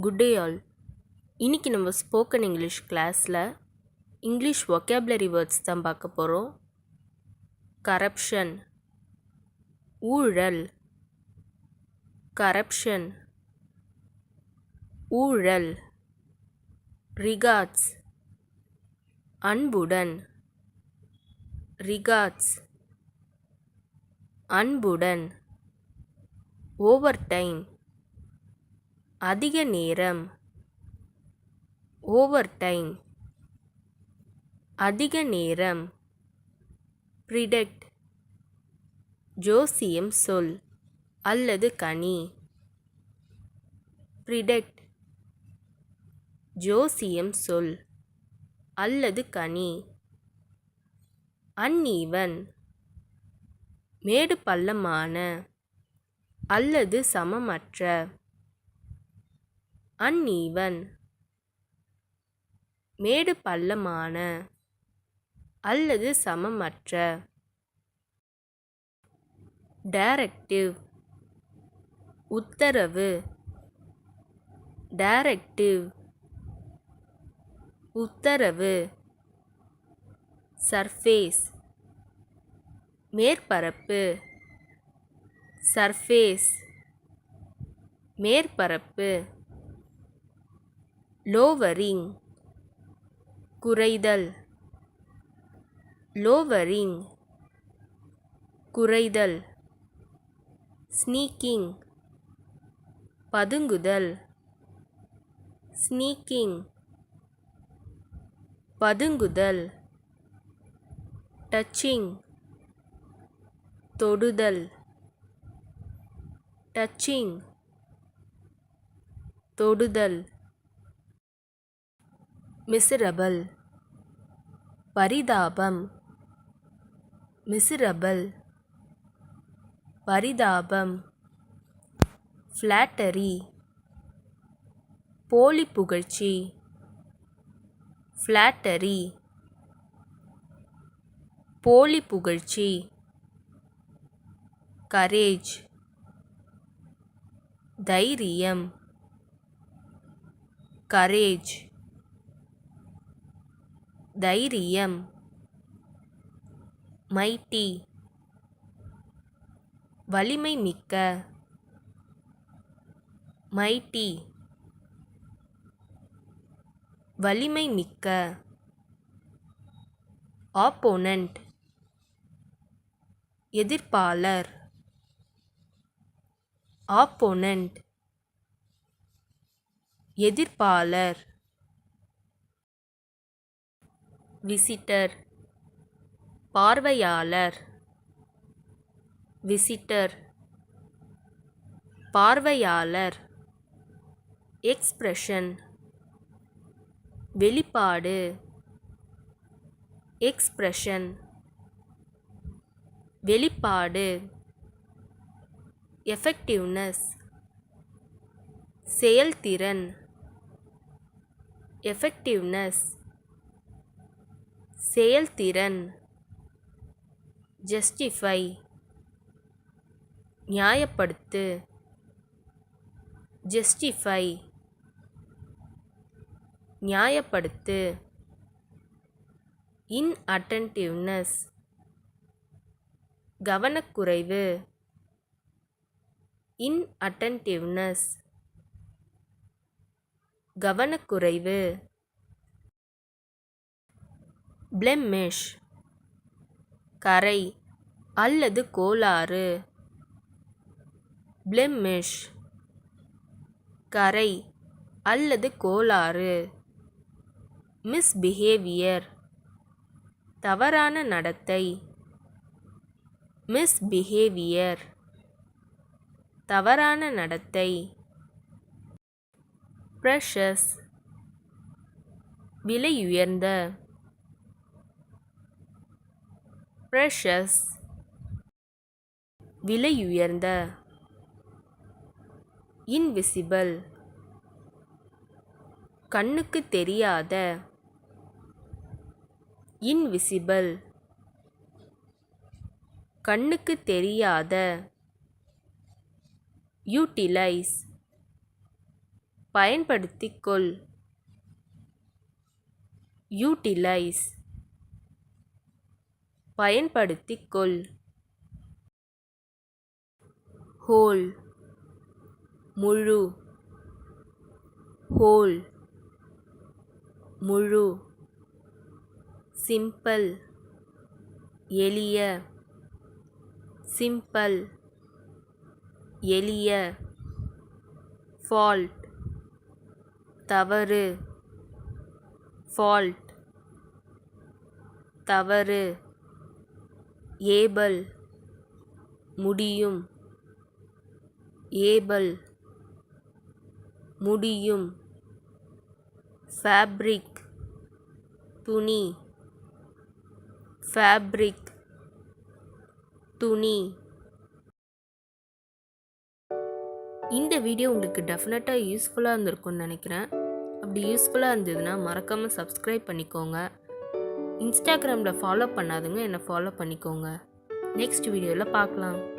Good day all. இன்னைக்கு நம்ம spoken English கிளாஸில் இங்கிலீஷ் vocabulary வேர்ட்ஸ் தான் பார்க்க போகிறோம். கரப்ஷன், ஊழல். கரப்ஷன், ஊழல். ரிகார்ட்ஸ், அன்புடன். ரிகார்ட்ஸ், அன்புடன். ஓவர் டைம், அதிக நேரம். ஓவர் டைம், அதிக நேரம். ப்ரிடெக்ட், ஜோசியம் சொல் அல்லது கனி. ப்ரிடெக்ட், ஜோசியம் சொல் அல்லது கனி. அன்ஈவன், மேடு பள்ளமான அல்லது சமமற்ற. அன்ஈவன், மேடு பள்ளமான அல்லது சமமற்ற. டைரக்டிவ், உத்தரவு. டைரக்டிவ், உத்தரவு. சர்ஃபேஸ், மேற்பரப்பு. சர்ஃபேஸ், மேற்பரப்பு. லோவரிங், குறைதல். லோவரிங், குறைதல். ஸ்னீக்கிங், பதுங்குதல். ஸ்னீக்கிங், பதுங்குதல். டச்சிங், தொடுதல். டச்சிங், தொடுதல். மிசரபிள், பரிதாபம். மிசரபிள், பரிதாபம். ஃப்ளாட்டரி, போலி புகழ்ச்சி. ஃப்ளாட்டரி, போலி புகழ்ச்சி. கரேஜ், தைரியம். கரேஜ், தைரியம். மைட்டி, வலிமை மிக்க. மைட்டி, வலிமை மிக்க. ஆப்போனன்ட், எதிர்ப்பாளர். ஆப்போனன்ட், எதிர்ப்பாளர். விசிட்டர், பார்வையாளர். விசிட்டர், பார்வையாளர். எக்ஸ்பிரஷன், வெளிப்பாடு. எக்ஸ்பிரஷன், வெளிப்பாடு. எஃபெக்டிவ்னஸ், செயல்திறன். எஃபெக்டிவ்னஸ், செயல்திறன். ஜஸ்டிஃபை, நியாயப்படுத்து. ஜஸ்டிஃபை, நியாயப்படுத்து. இன்அட்டென்டிவ்னஸ், கவனக்குறைவு. இன்அட்டென்டிவ்னஸ், கவனக்குறைவு. பிளெமிஷ், கறை அல்லது கோளாறு. பிளெமிஷ், கறை அல்லது கோளாறு. மிஸ்பிஹேவியர், தவறான நடத்தை. மிஸ்பிஹேவியர், தவறான நடத்தை. ப்ரெஷஸ், விலையுயர்ந்த. ப்ரெஷஸ், விலையுயர்ந்த. இன்விசிபிள், கண்ணுக்கு தெரியாத. இன்விசிபிள், கண்ணுக்கு தெரியாத. யூட்டிலைஸ், பயன்படுத்திக் கொள். யூட்டிலைஸ், பயன்படுத்திக் கொள். ஹோல், முழு. ஹோல், முழு. சிம்பிள், எளிய. சிம்பிள், எளிய. ஃபால்ட், தவறு. ஃபால்ட், தவறு. ஏபல், முடியும். ஏபல், முடியும். ஃபேப்ரிக், துணி. ஃபேப்ரிக், துணி. இந்த வீடியோ உங்களுக்கு டெஃபினட்டாக யூஸ்ஃபுல்லாக இருந்திருக்கும்னு நினைக்கிறேன். அப்படி யூஸ்ஃபுல்லாக இருந்ததுன்னா மறக்காமல் சப்ஸ்கிரைப் பண்ணிக்கோங்க. இன்ஸ்டாகிராமில் ஃபாலோ பண்ணாதுங்க, என்னை ஃபாலோ பண்ணிக்கோங்க. நெக்ஸ்ட் வீடியோவில் பார்க்கலாம்.